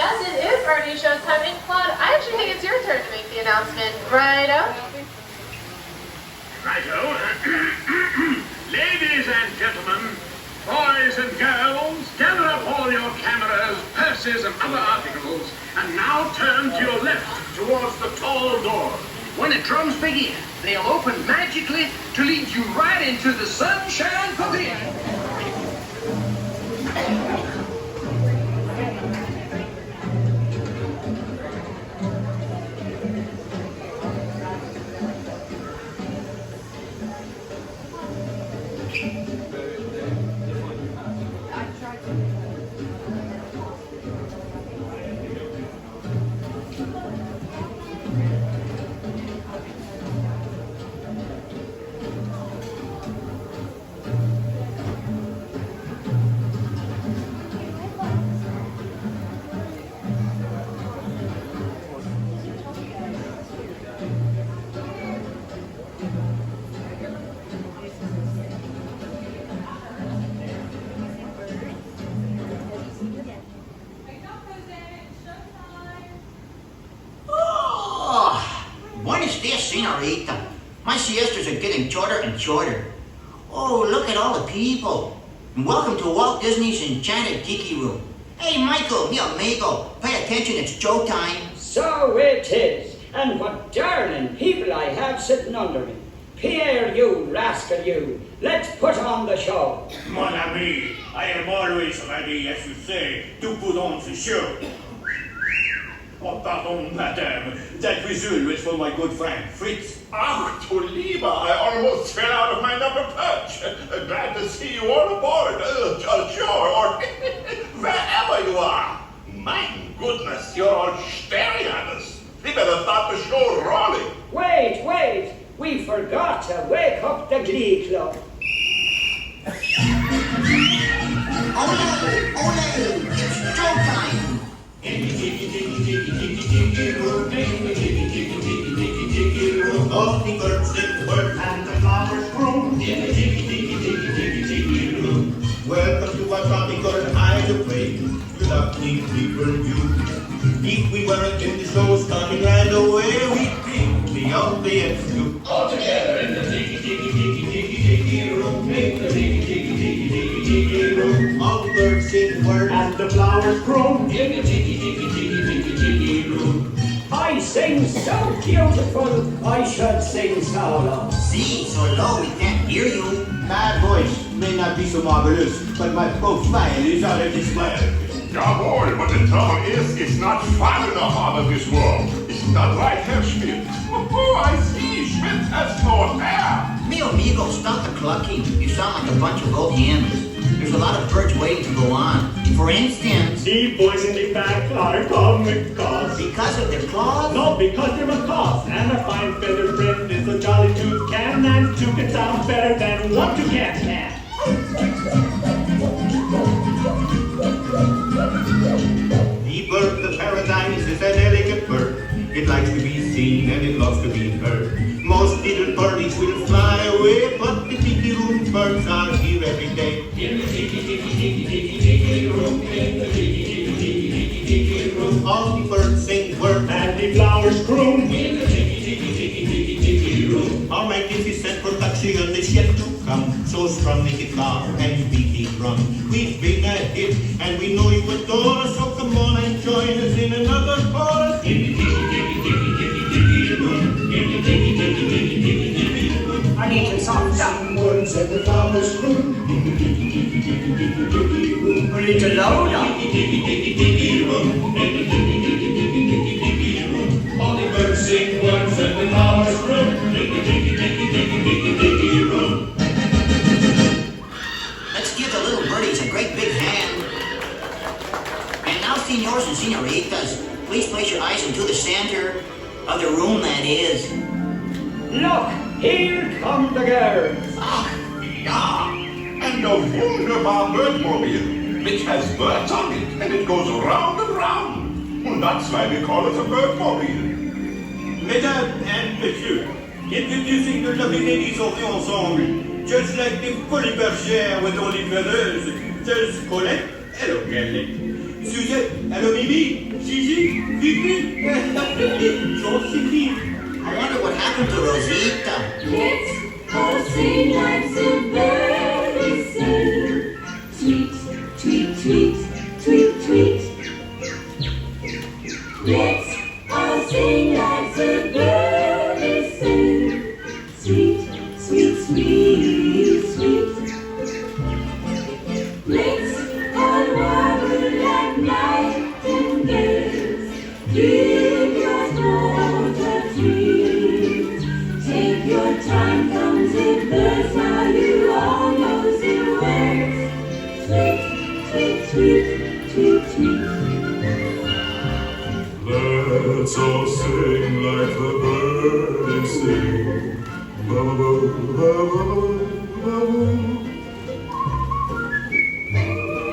Yes, it is already showtime. And Claude, I actually think it's your turn to make the announcement. Righto? Righto. Ladies and gentlemen, boys and girls, gather up all your cameras, purses, and other articles, and now turn to your left towards the tall door. When the drums begin, they'll open magically to lead you right into the Sunshine Pavilion. Senorita. My siestas are getting shorter and shorter. Oh, look at all the people. And welcome to Walt Disney's Enchanted Tiki room. Hey, Michael, mi amigo, pay attention, it's showtime. So it is. And what darling people I have sitting under me. Pierre, you rascal, you. Let's put on the show. Mon ami, I am always ready, as you say, to put on the show. Oh, pardon, madame. That whistle was for my good friend, Fritz. Ach, du Lieber, I almost fell out of my number perch. Glad to see you all aboard. Sure, or wherever you are. My goodness, you're all staring at us. We better start the show rolling. Wait. We forgot to wake up the Glee Club. Ole, it's showtime. In the tiki, tiki, tiki, tiki, tiki room, in the tiki, tiki, tiki, tiki, tiki room, all the birds that work and the flowers groom, in the tiki, tiki, tiki, tiki, tiki room. Welcome to our tropical hideaway, you lucky people, you. If we weren't in the shows coming right away, we'd be out the SU. All together in the tiki, tiki, tiki, tiki, tiki room, in the tiki, tiki, tiki, tiki, tiki room, all the birds sing words and the flowers groom, in the tiki, tiki, tiki, tiki, tiki room. I sing so beautiful, I should sing so low. See, so low we can't hear you. My voice may not be so marvelous, but my profile is out of this world. Jawohl, but the trouble is, it's not far enough out of this world. It's not right, Herr Schmidt. Oh, I see, Schmidt has no hair. Mi amigo, stop the clucking. You sound like a bunch of old hens. There's a lot of birds waiting to go on. For instance, the boys in the back are comic cause. Because of their claws? No, because they're macaws. And a fine feather friend is a jolly toucan. And two can sound better than one toucan can. The bird of paradise is an elegant bird. It likes to be seen and it loves to be heard. Most little birdies will fly away, but the tiki room birds are here every day. In the tiki, tiki, tiki, tiki, tiki room, in the tiki, tiki, tiki, tiki, tiki room, all the birds sing words and the flowers croon. In the tiki, tiki, tiki, tiki, tiki room, our magnificent production is yet to come. So strum the guitar and beat the drum. We've been a hit and we know you adore us, so come on and join us in another chorus. In the tiki, tiki, tiki, tiki, tiki room, in the tiki, tiki, tiki, tiki, tiki room, I need to song down. words and the flowers croon. In the tiki, tiki, tiki, tiki, tiki room, We need to load up. tiki, tiki, tiki, tiki room, in the tiki, tiki, tiki, tiki, tiki room, all the birds sing words and the flowers croon. In the tiki, tiki, tiki, tiki, tiki room. let's give the little birdies a great big hand. And now, senors and senoritas, please place your eyes into the center of the room, that is. Look, here come the girls. Ach, ja. And a wunderbar birdmobile, which has birds on it, and it goes round and round. And that's why we call it a birdmobile. Mesdames and messieurs, introducing the lovely ladies of the ensemble, just like the fully bergère with only feathers, there's Colette, hello Kelly, Suzette, hello Mimi, Gigi, Vicky, Josephine. I wonder what happened to Rosita. Let's all sing like the birds sing. Tweet, tweet, tweet, tweet, tweet. Let's all sing like the birds sing. Sweet, sweet, sweet, sweet. Let's all warble like nightingales. Give your throat a treat. Take your time, come the birds, now you all know the words. Tweet, tweet, tweet, tweet, tweet. Let's all sing like the birds sing.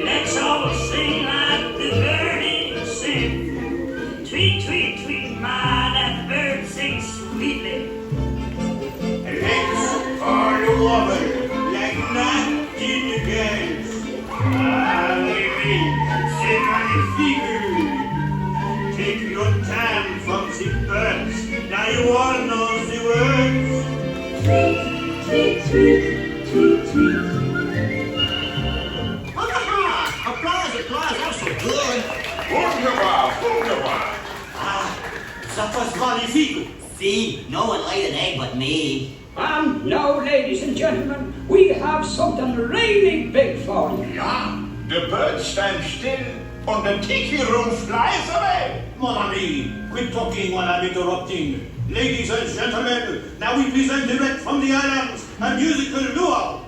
Let's all sing like the birdies sing. Tweet, tweet, tweet, my, that bird sings sweetly. Let's all warble like nightingales. C'est magnifique. Take your time from the birds. Now you all know the words. Tweet, tweet, tweet, tweet, tweet. Applause, applause, that was so good. Wunderbar, wunderbar. That was magnifique. See, no one laid an egg but me. And now, ladies and gentlemen, we have something really big for you. Ja, the birds stand still and the tiki room flies away. Mon ami, quit talking while I'm interrupting. Ladies and gentlemen, now we present direct from the islands a musical luau.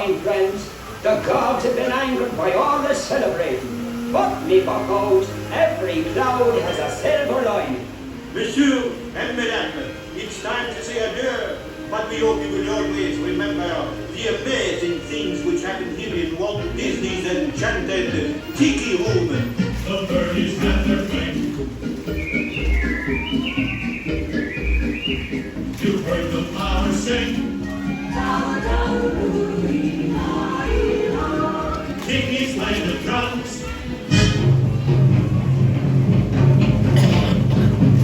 fine friends. The gods have been angered by all this celebrating. But me buckos, every cloud has a silver lining. Monsieur and Madame, it's time to say adieu. But we hope you will always remember the amazing things which happened here in Walt Disney's Enchanted Tiki Room. The birdies have their fling. You've heard the flowers sing. Tiki's play the drums.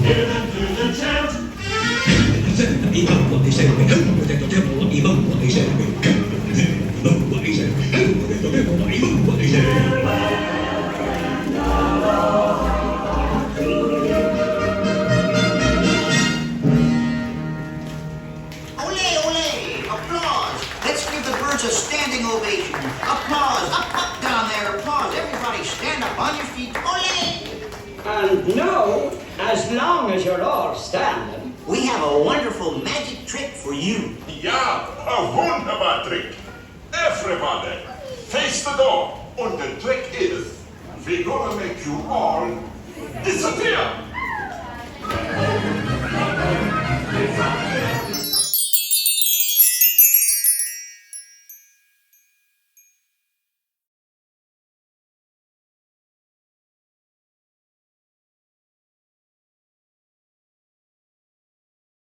Hear them through the chant. Ole, ole! Applause! Let's give the birds a standing ovation. Applause! Up, down there! Applause! Everybody stand up on your feet. Ole! And now, as long as you're all standing, We have a wonderful magic trick for you. Ja, a wunderbar trick. Everybody, face the door. And the trick is, we're gonna make you all disappear.